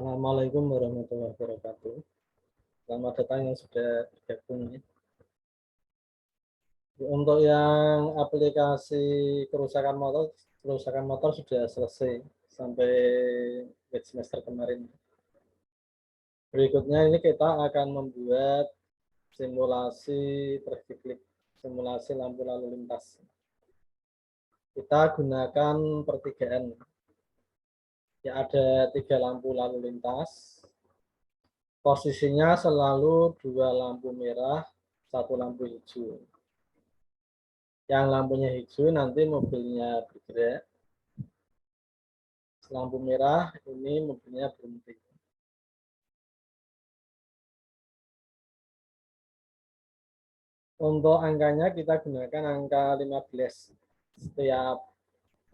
Assalamualaikum warahmatullahi wabarakatuh. Selamat datang yang sudah bergabung. Untuk yang aplikasi kerusakan motor sudah selesai sampai semester kemarin. Berikutnya ini kita akan membuat simulasi traffic light, simulasi lampu lalu lintas. Kita gunakan pertigaan. Ya, ada 3 lampu lalu lintas. Posisinya selalu 2 lampu merah, 1 lampu hijau. Yang lampunya hijau nanti mobilnya bergerak. Lampu merah ini mobilnya berhenti. Untuk angkanya kita gunakan angka 15. Setiap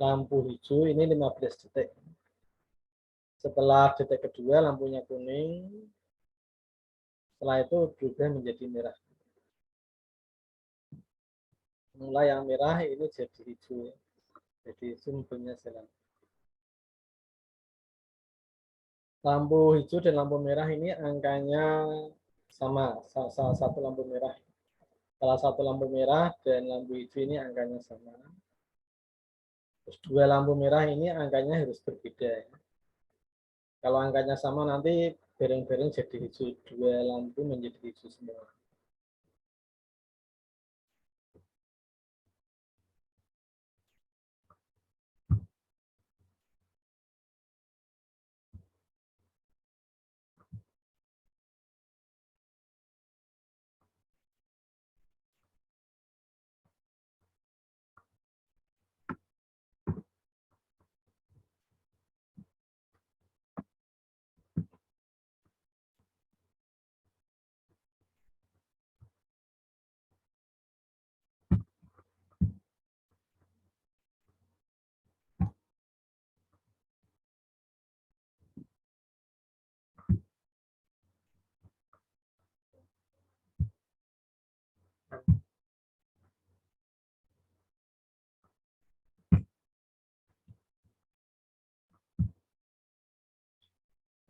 lampu hijau ini 15 detik. Setelah detik kedua lampunya kuning. Setelah itu berubah menjadi merah. Mulai yang merah ini jadi hijau. Jadi hijau mobilnya jalan. Lampu hijau dan lampu merah ini angkanya sama. Salah satu lampu merah. Salah satu lampu merah dan lampu hijau ini angkanya sama. Terus 2 lampu merah ini angkanya harus berbeda. Kalau angkanya sama nanti bareng-bareng jadi hijau. 2 lampu menjadi hijau semua.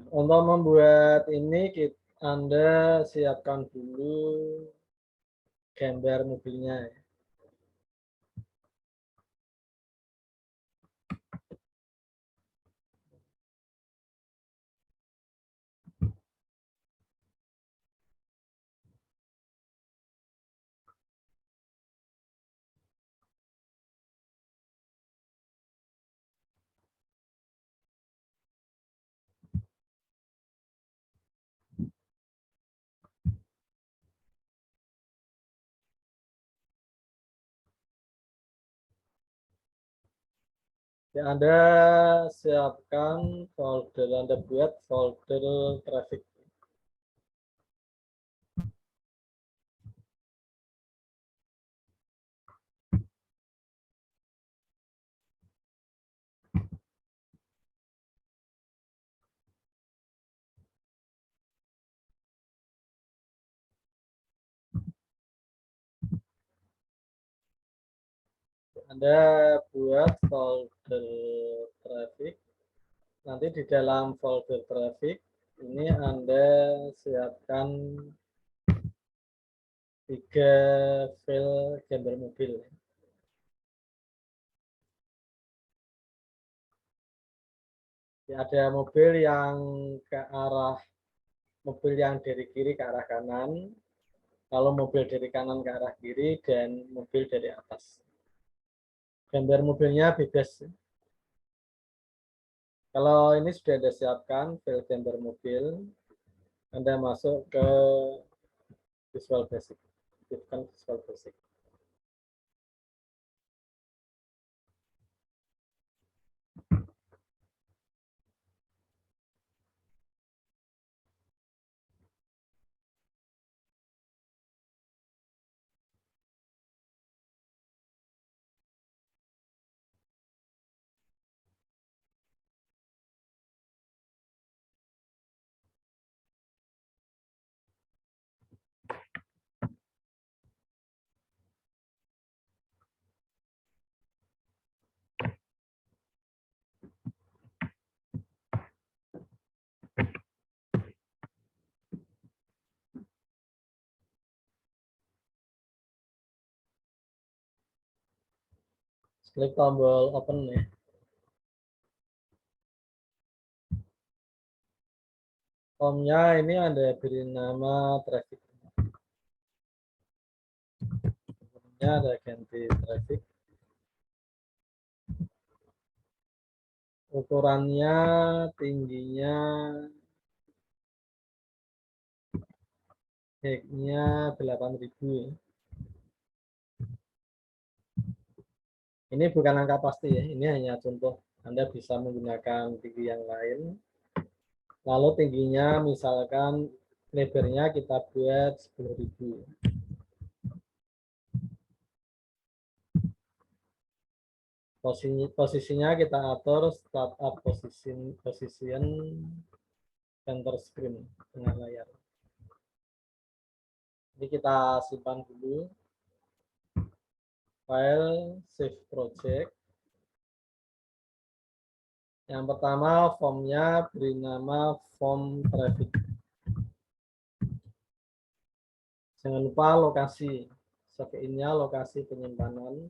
Untuk membuat ini Anda siapkan dulu gambar mobilnya. Ya, Anda siapkan folder, Anda buat folder traffic. Anda buat folder traffic. Nanti di dalam folder traffic ini Anda siapkan 3 file gambar mobil. Ya, ada mobil yang ke arah mobil yang dari kiri ke arah kanan, kalau mobil dari kanan ke arah kiri, dan mobil dari atas. Gambar mobilnya bebas. Kalau ini sudah Anda siapkan file gambar mobil, Anda masuk ke Visual Basic. Bukan Visual Basic. Klik tombol open ya. Formnya ini Anda beri nama traffic. Formnya ada ganti traffic. Ukurannya, tingginya, height-nya 8.000 ya. Ini bukan angka pasti ya, ini hanya contoh. Anda bisa menggunakan tinggi yang lain. Lalu tingginya misalkan lebarnya kita buat 10.000. Posisinya kita atur startup position center screen tengah layar. Ini kita simpan dulu. File, save project. Yang pertama formnya beri nama form traffic. Jangan lupa lokasi. Save in-nya lokasi penyimpanan.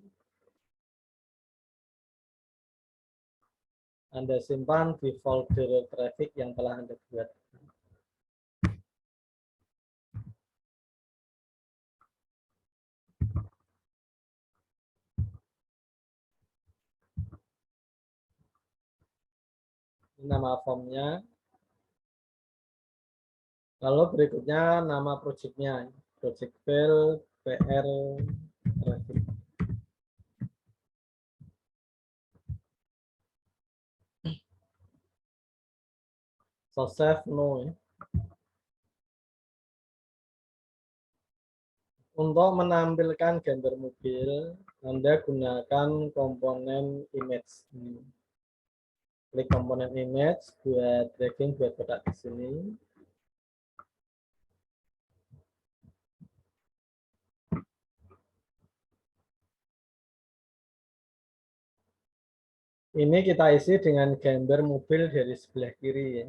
Anda simpan di folder traffic yang telah Anda buat. Ini nama formnya. Lalu berikutnya nama projectnya. Project file PR traffic. So save no ya. Untuk menampilkan gambar mobil, Anda gunakan komponen image. Klik komponen image, buat dragging buat kotak di sini. Ini kita isi dengan gambar mobil dari sebelah kiri ya.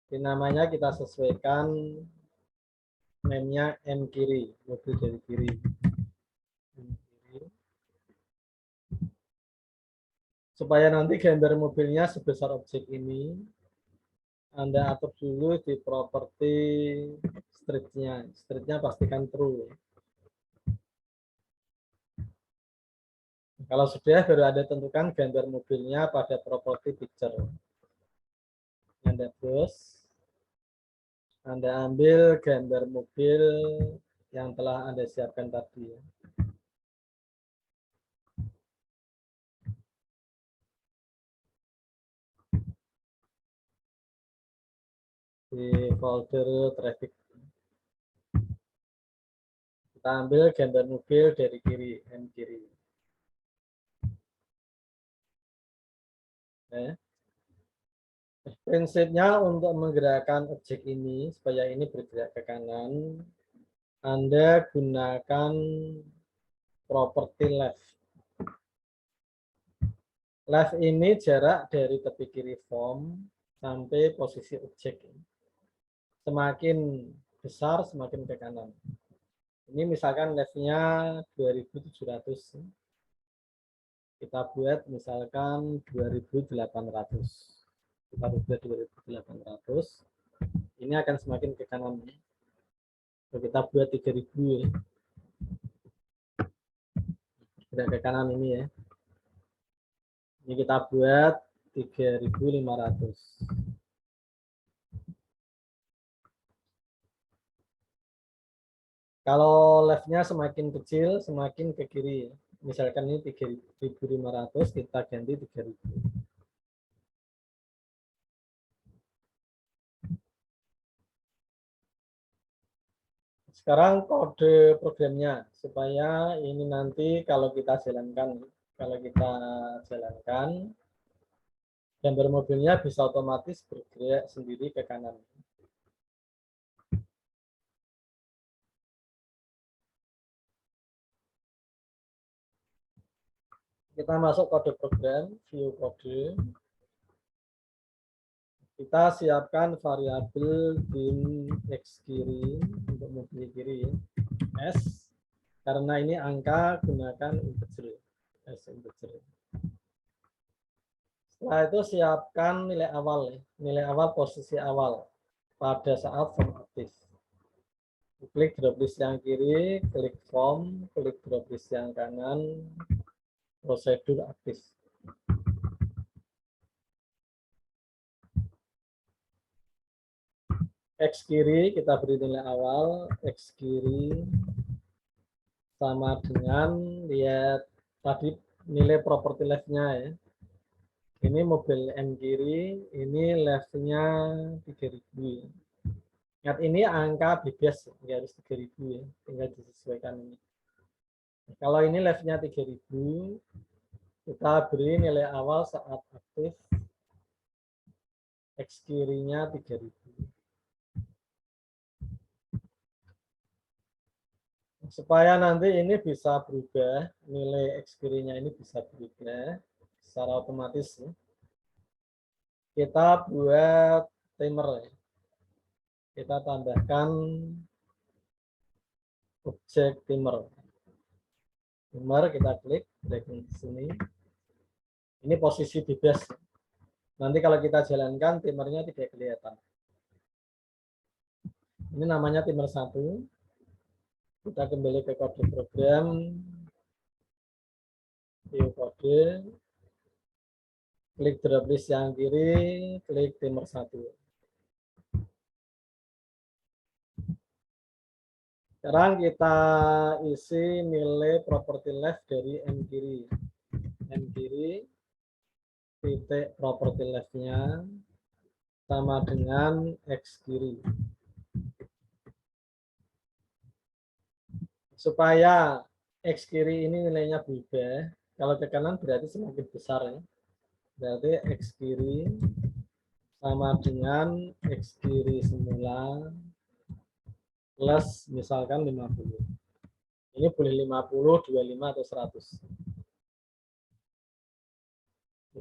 Ini namanya kita sesuaikan name-nya M kiri, mobil dari kiri. Supaya nanti gambar mobilnya sebesar objek ini, Anda atur dulu di properti streetnya. Streetnya pastikan true. Kalau sudah, baru Anda tentukan gambar mobilnya pada properti picture. Anda terus, Anda ambil gambar mobil yang telah Anda siapkan tadi. Di folder traffic. Kita ambil gambar mobil dari kiri, M kiri. Nah, prinsipnya untuk menggerakkan objek ini, supaya ini bergerak ke kanan, Anda gunakan properti left. Left ini jarak dari tepi kiri form sampai posisi objek. Semakin besar, semakin ke kanan. Ini misalkan leftnya 2700. Kita buat misalkan 2800. Kita buat 2800. Ini akan semakin ke kanan. Kita buat 3000 ya. Kita ke kanan ini ya. Ini kita buat 3500. Kalau leftnya semakin kecil, semakin ke kiri. Misalkan ini 3500, kita ganti 3000. Sekarang kode programnya, supaya ini nanti kalau kita jalankan, gambar mobilnya bisa otomatis bergerak sendiri ke kanan. Kita masuk kode program, view kode. Kita siapkan variabel dim X kiri untuk mobil kiri S, karena ini angka gunakan integer S integer. Setelah itu siapkan nilai awal, nilai awal posisi awal pada saat form aktif. Klik drop list yang kiri, klik form, klik drop list yang kanan, prosedur aktif. X kiri kita beri nilai awal, X kiri sama dengan lihat tadi nilai property left-nya ya. Ini mobil M kiri, ini left-nya 3000. Ingat ini angka bebas, nggak harus 3000 ya, tinggal disesuaikan ini. Kalau ini left-nya 3000, kita beri nilai awal saat aktif, X kirinya 3000. Supaya nanti ini bisa berubah, nilai X kirinya ini bisa berubah secara otomatis. Kita buat timer. Kita tambahkan objek timer. Timer kita klik, drag ke sini. Ini posisi bebas. Nanti kalau kita jalankan, timernya tidak kelihatan. Ini namanya timer 1. Kita kembali ke kode program. View kode. Klik drop list yang kiri, klik timer 1. Sekarang kita isi nilai property left dari M kiri. M kiri, titik property left-nya sama dengan X kiri. Supaya X kiri ini nilainya berubah, kalau ke kanan berarti semakin besar ya. Berarti X kiri sama dengan X kiri semula plus misalkan 50. Ini boleh 50, 25, atau 100.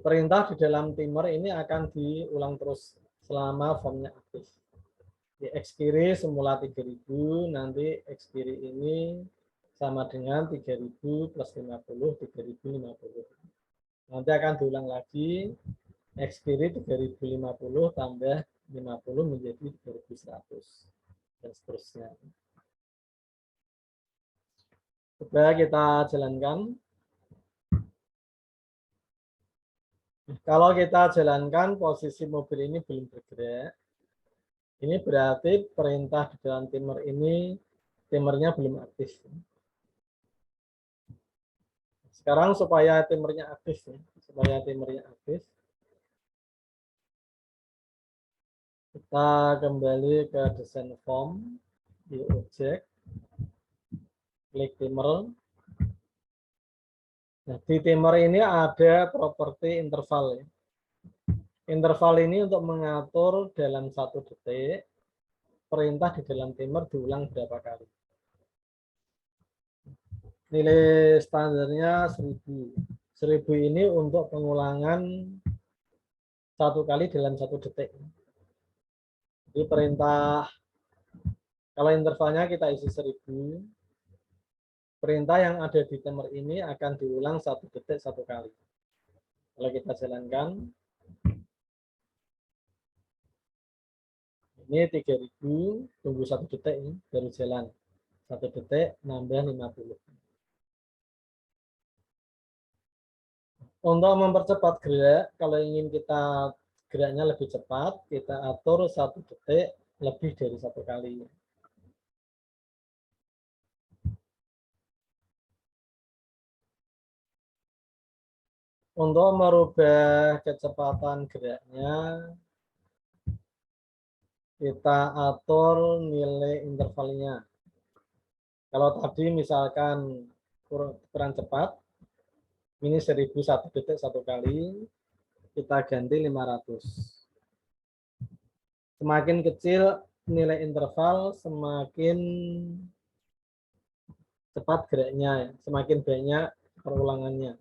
Perintah di dalam timer ini akan diulang terus selama formnya aktif. Di X kiri semula 3000, nanti X kiri ini sama dengan 3000 plus 50, 3050. Nanti akan diulang lagi, X kiri 3050 tambah 50 menjadi 3100. Dan seterusnya. Coba kita jalankan. Kalau kita jalankan, posisi mobil ini belum bergerak. Ini berarti perintah di dalam timer ini, timernya belum aktif. Sekarang supaya timernya aktif, kita kembali ke desain form, di objek, klik timer. Nah, di timer ini ada properti interval. Interval ini untuk mengatur dalam 1 detik, perintah di dalam timer diulang berapa kali. Nilai standarnya 1000. 1000 ini untuk pengulangan 1 kali dalam 1 detik. Jadi perintah, kalau intervalnya kita isi 1000, perintah yang ada di timer ini akan diulang 1 detik 1 kali. Kalau kita jalankan, ini 3000, tunggu 1 detik ini, baru jalan. 1 detik nambah 50. Untuk mempercepat gerak, kalau ingin kita geraknya lebih cepat, kita atur 1 detik lebih dari 1 kali. Untuk merubah kecepatan geraknya, kita atur nilai intervalnya. Kalau tadi misalkan kurang cepat, ini 1001 detik 1 kali, kita ganti 500. Semakin kecil nilai interval, semakin cepat geraknya, semakin banyak perulangannya.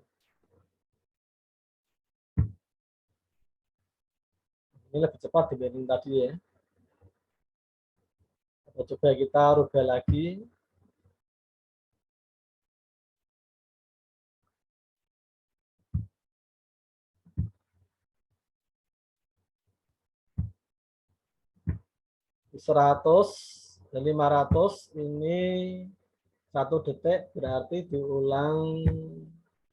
Ini lebih cepat dibanding tadi ya. Coba kita rubah lagi. 100 dan 500 ini 1 detik berarti diulang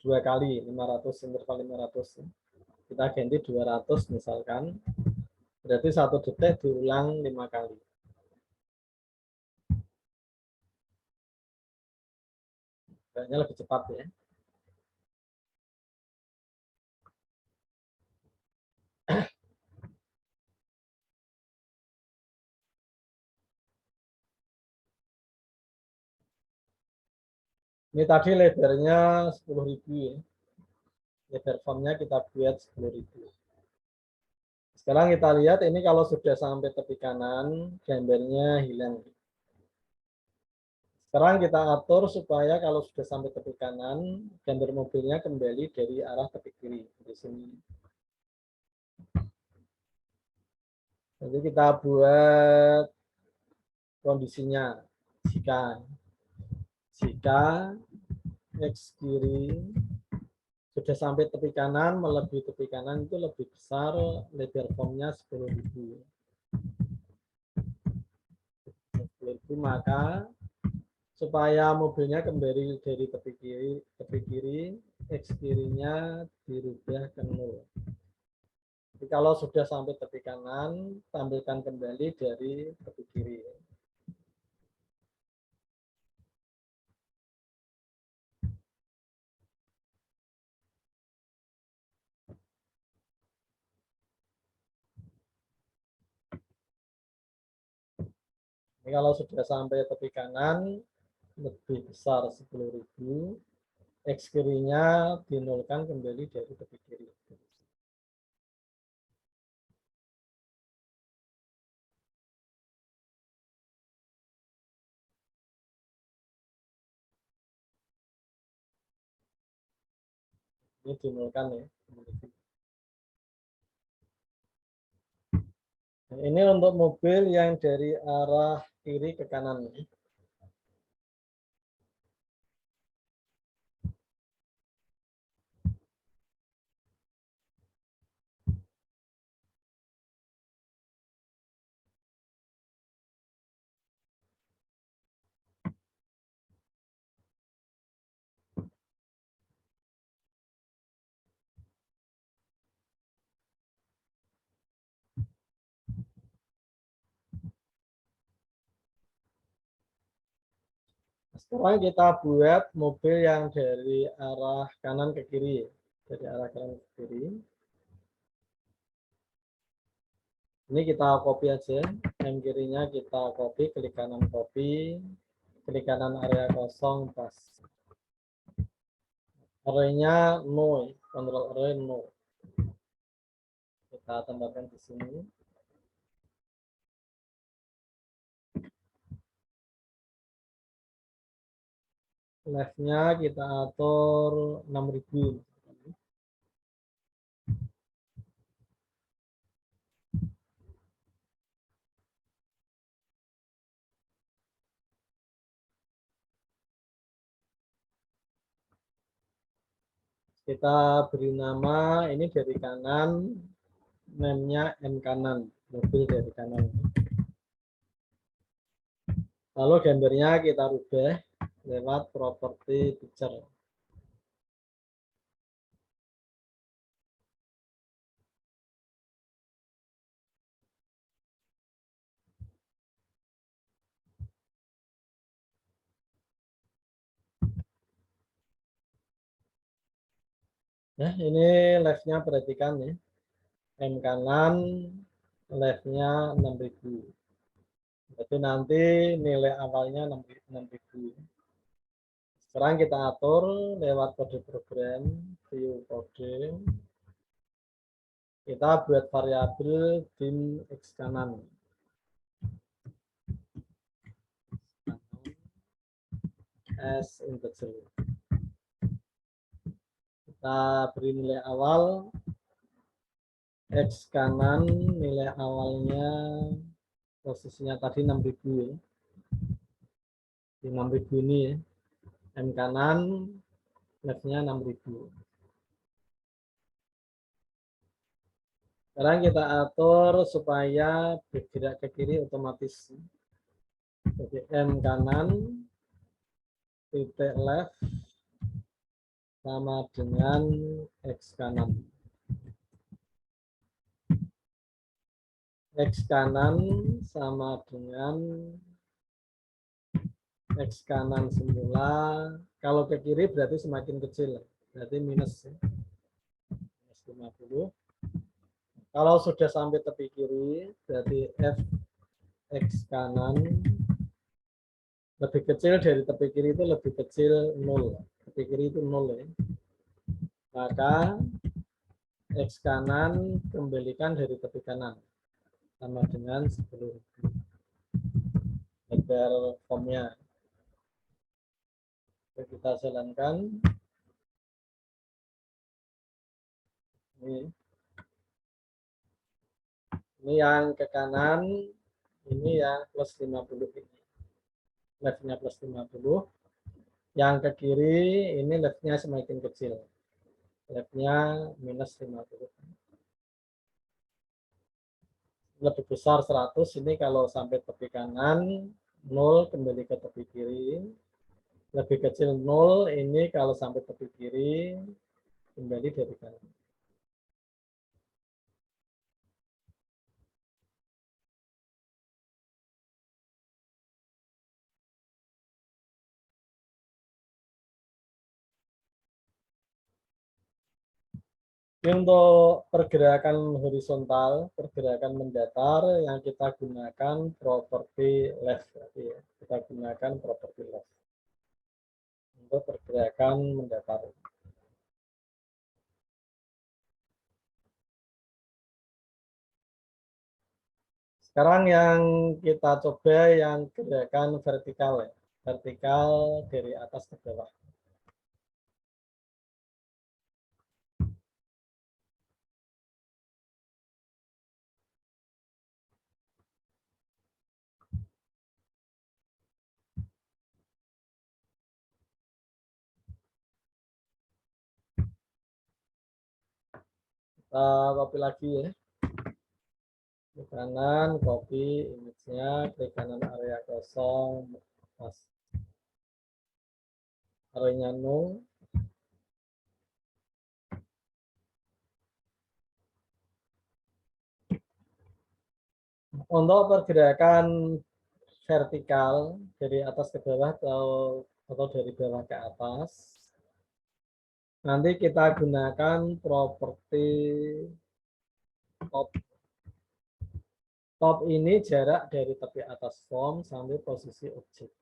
2 kali 500 interval 500. Kita ganti 200 misalkan. Berarti 1 detik diulang 5 kali. Kayaknya lebih cepat ya. Ini tadi lebarnya 10.000 ya. Lebar formnya kita buat 10.000. Sekarang kita lihat ini kalau sudah sampai tepi kanan, gambarnya hilang. Sekarang kita atur supaya kalau sudah sampai tepi kanan, gambar mobilnya kembali dari arah tepi kiri di sini. Jadi kita buat kondisinya jika X kiri sudah sampai tepi kanan, melebihi tepi kanan itu lebih besar, lebar formnya 10.000. 10.000, maka supaya mobilnya kembali dari tepi kiri, X kirinya dirubah ke 0. Jadi kalau sudah sampai tepi kanan, tampilkan kembali dari tepi kiri. Ini kalau sudah sampai tepi kanan, lebih besar 10.000, X kirinya dinolkan kembali dari tepi kiri. Ini dinolkan ya. Nah, ini untuk mobil yang dari arah kiri ke kanan. Sekarang kita buat mobil yang dari arah kanan ke kiri. Dari arah kanan ke kiri. Ini kita copy aja. Yang kirinya kita copy, klik kanan copy. Klik kanan area kosong, pas. Arraynya no, control array no. Kita tambahkan di sini. Left-nya kita atur 6.000. Kita beri nama, ini dari kanan, name-nya M kanan, mobil dari kanan. Lalu gambarnya kita rubah lewat properti picture. Nah, ini left-nya perhatikan ya. M kanan, left-nya 6.000. Jadi nanti nilai awalnya 6.000. Sekarang kita atur lewat kode program, view kode. Kita buat variabel dim X kanan. As integer. Kita beri nilai awal X kanan, nilai awalnya posisinya tadi 6.000 ya. Di 6.000 ini ya. M kanan, left-nya 6.000. Sekarang kita atur supaya bergerak ke kiri otomatis. Jadi M kanan, titik left, sama dengan X kanan. X kanan sama dengan X kanan semula. Kalau ke kiri berarti semakin kecil. Berarti minus. Minus 50. Kalau sudah sampai tepi kiri, berarti F X kanan lebih kecil dari tepi kiri itu lebih kecil 0. Tepi kiri itu 0 ya. Maka X kanan kembalikan dari tepi kanan. Sama dengan 10. Lebar formnya. Kita jalankan. Ini yang ke kanan, ini yang plus 50 ini. Leftnya plus 50. Yang ke kiri, ini leftnya semakin kecil. Leftnya minus 50. Lebih besar 100, ini kalau sampai tepi kanan, 0 kembali ke tepi kiri. Lebih kecil 0, ini kalau sampai tepi kiri, kembali dari kanan. Untuk pergerakan horizontal, pergerakan mendatar yang kita gunakan properti left. Ya. Kita gunakan properti left untuk pergerakan mendatar. Sekarang yang kita coba yang gerakan vertikal. Ya. Vertikal dari atas ke bawah. Kita copy lagi ya. Klik kanan, copy image-nya, klik kanan area kosong, pas area nol. Untuk pergerakan vertikal dari atas ke bawah atau dari bawah ke atas, nanti kita gunakan properti top. Top ini jarak dari tepi atas form sampai posisi objek.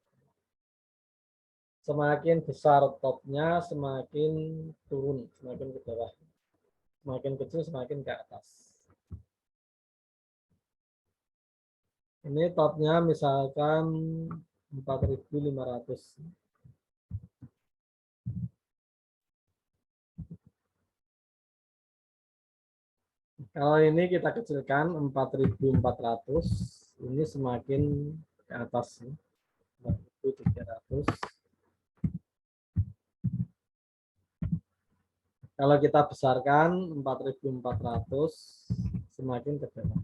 Semakin besar topnya, semakin turun, semakin ke bawah. Semakin kecil, semakin ke atas. Ini topnya misalkan 4.500. Kalau ini kita kecilkan 4.400, ini semakin ke atas. 4.300. Kalau kita besarkan 4.400, semakin ke bawah.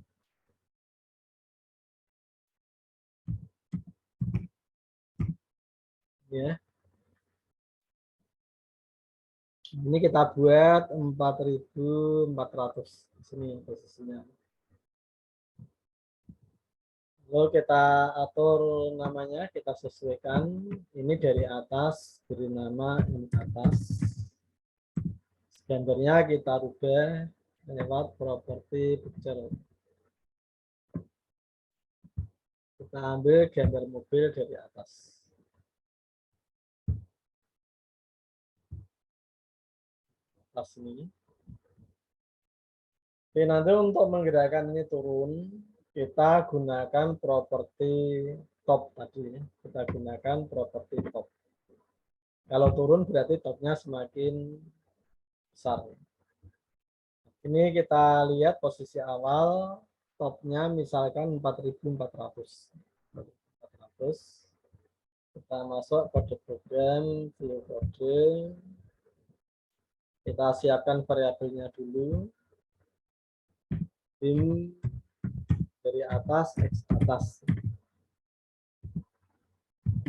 Ya. Ini kita buat 4.400 di sini posisinya. Lalu kita atur namanya, kita sesuaikan. Ini dari atas, beri nama ini atas. Gambarnya kita rubah lewat properti picture. Kita ambil gambar mobil dari atas. Atas ini. Oke, nanti untuk menggerakkan ini turun, kita gunakan properti top tadi. Kita gunakan properti top. Kalau turun berarti topnya semakin besar. Ini kita lihat posisi awal, topnya misalkan 4.400. 4.400. Kita masuk kode program, view kode. Kita siapkan variabelnya dulu. Beam dari atas, X atas.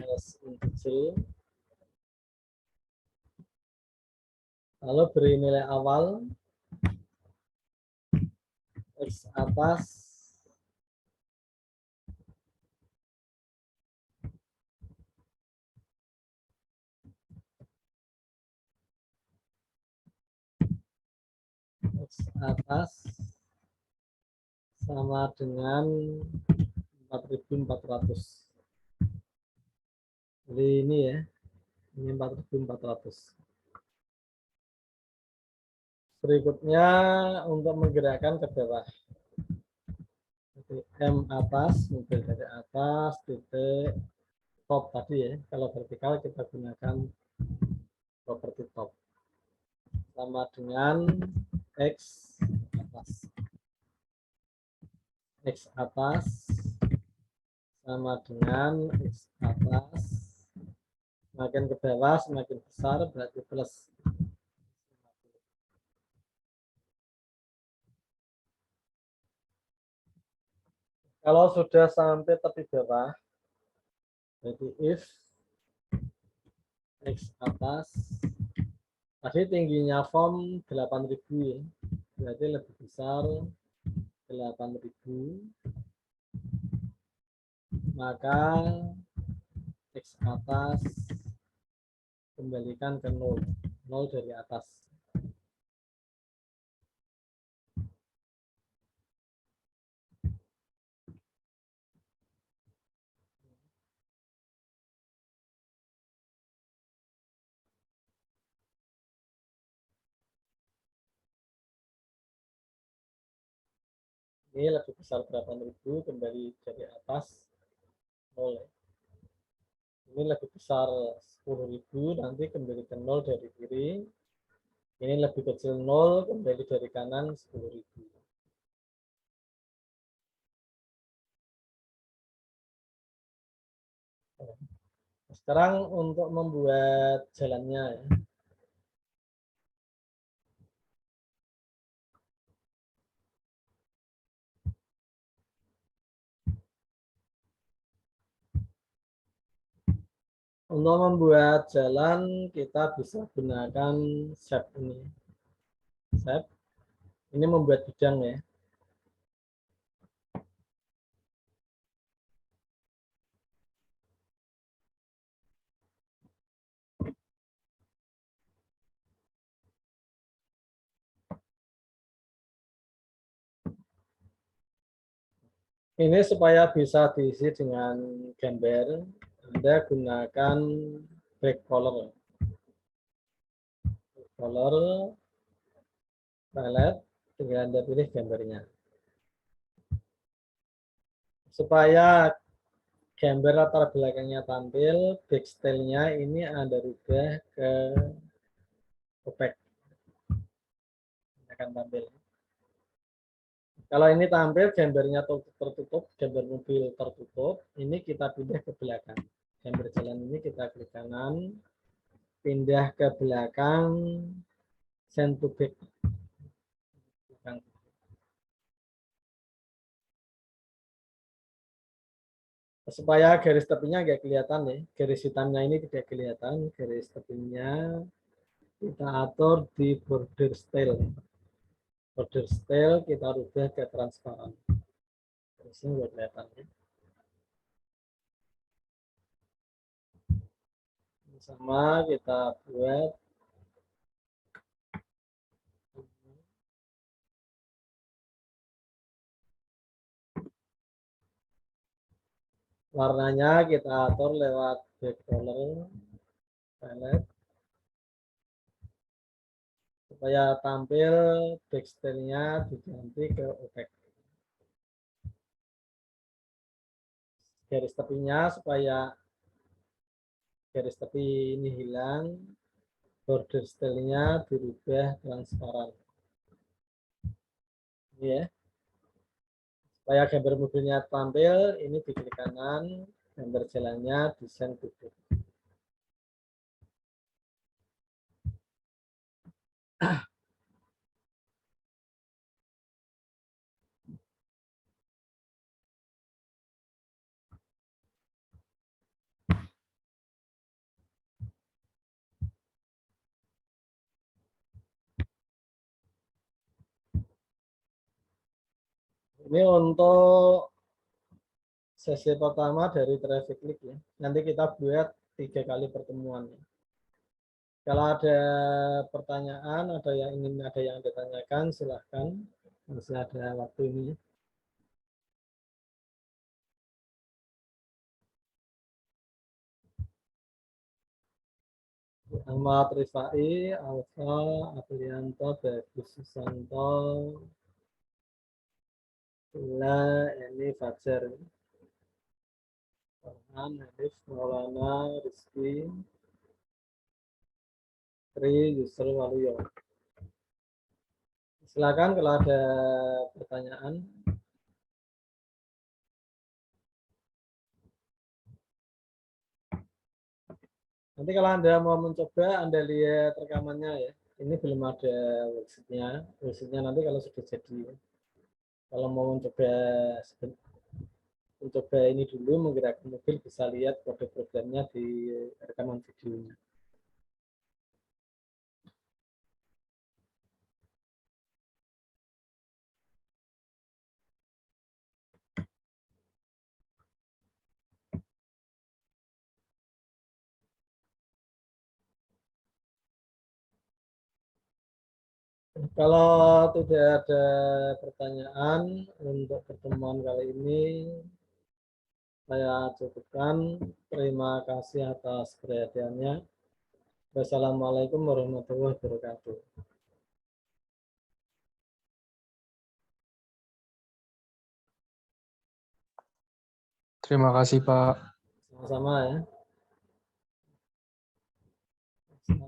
S kecil. Lalu beri nilai awal X atas sama dengan 4.400. Jadi ini ya, ini 4.400. Berikutnya untuk menggerakkan ke bawah. M atas, mobil dari atas, titik top tadi ya. Kalau vertikal kita gunakan properti top. Sama dengan X atas. X atas sama dengan X atas. Semakin ke bawah, semakin besar, berarti plus. Kalau sudah sampai tepi bawah, jadi if X atas, tadi tingginya form 8.000 ya, berarti lebih besar 8.000, maka X atas kembalikan ke 0, 0 dari atas. Ini lebih besar 8.000, kembali dari atas 0. Ini lebih besar 10.000, nanti kembali ke 0 dari kiri. Ini lebih kecil 0, kembali dari kanan 10.000. Sekarang untuk membuat jalannya ya. Untuk membuat jalan kita bisa gunakan shape ini. Shape ini membuat bidang ya. Ini supaya bisa diisi dengan gambar, Anda gunakan back color. Color palette, tinggal Anda pilih gambarnya. Supaya gambar latar belakangnya tampil, backstyle-nya ini Anda rubah ke opaque. Akan tampil. Kalau ini tampil gambarnya tertutup, gambar mobil tertutup, ini kita pindah ke belakang. Gambar jalan ini kita klik kanan, pindah ke belakang, send to back. Supaya garis tepinya nggak kelihatan ya, garis hitamnya ini tidak kelihatan, garis tepinya kita atur di border style. Border style kita rubah ke transparan. Terus ini nggak kelihatan ya. Sama kita buat warnanya, kita atur lewat back color palette supaya tampil backstyle-nya diganti ke opaque. Garis tepinya supaya garis tepi ini hilang, border style-nya dirubah transparan. Ini ya. Supaya gambar mobilnya tampil, ini di klik kanan, gambar jalannya desain tutup. Ini untuk sesi pertama dari traffic light ya. Nanti kita buat 3 kali pertemuan. Kalau ada pertanyaan, ada yang ditanyakan, silahkan. Masih ada waktu ini. Ahmad Rifai, Alfa, Aprianto, Bagus Susanto, ini Fajar. Farhan, Hanif, Maulana, Rizky, Tri, Yusril, Waluyo. Silakan kalau ada pertanyaan. Nanti kalau Anda mau mencoba, Anda lihat rekamannya ya. Ini belum ada worksheet-nya. Worksheet-nya nanti kalau sudah jadi. Kalau mau mencoba ini dulu, menggerakkan mobil, bisa lihat kode programnya di rekaman videonya. Kalau tidak ada pertanyaan untuk pertemuan kali ini, saya cukupkan. Terima kasih atas perhatiannya. Wassalamualaikum warahmatullahi wabarakatuh. Terima kasih, Pak. Sama-sama ya.